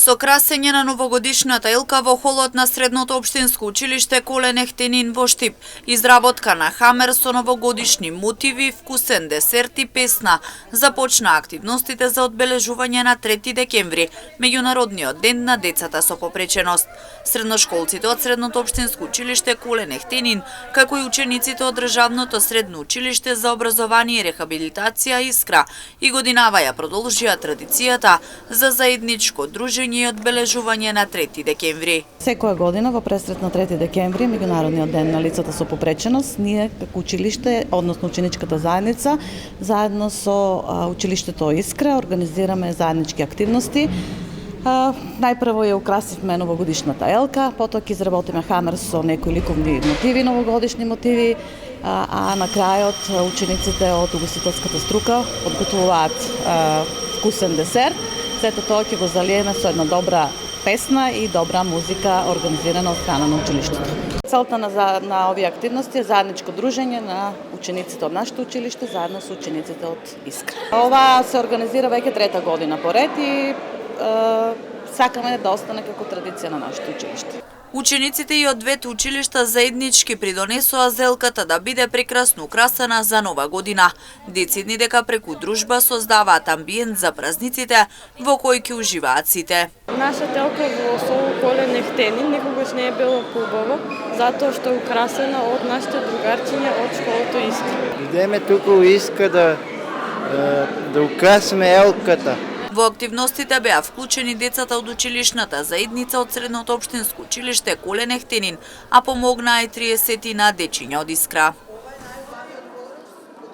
Со красење на новогодишната елка во холот на Средното општинско училиште Колен Ехтенин во Штип, изработка на хамер со новогодишни мотиви, вкусен десерт и песна, започна активностите за одбележување на 3 декември, меѓународниот ден на децата со попреченост. Средношколците од Средното општинско училиште Колен Ехтенин, како и учениците од Државното средно училиште за образование и рехабилитација Искра и годинава ја продолжија традицијата за заедничко дружење и одбележување на 3 декември. Секоја година во пресрет на 3 декември, меѓународниот ден на лицата со попреченост, ние како училиште, односно ученичката заедница, заедно со училиштето Искра организираме заеднички активности. Најпрво ја украсивме новогодишната елка, потоа ќе изработиме хамер со некои ликовни мотиви, новогодишни мотиви, а на крајот учениците од угостителската струка подготвуваат вкусен десерт. Сето тоа ќе го залиеме со една добра песна и добра музика организирана од страна на училиштето. Целта на овие активности е заедничко дружење на учениците од нашето училиште заедно со учениците од Искра. Ова се организира веќе трета година поред и сакаме да остане како традиција на нашето училиште. Учениците и од двете училишта заеднички придонесоа зелката да биде прекрасно украсена за нова година. Децидни дека преку дружба создаваат амбиент за празниците во кој ќе уживаат сите. Нашата елка во село Колен Ехтенин никогаш не е била поубава, затоа што е украсена од нашите другарчиња од школото Искра. Идеме тука у Искра да украсиме елката. Во активностите беа вклучени децата од училишната заедница од Средното општинско училиште Колен Ехтенин, а помогнаа и 30 дечиња од Искра.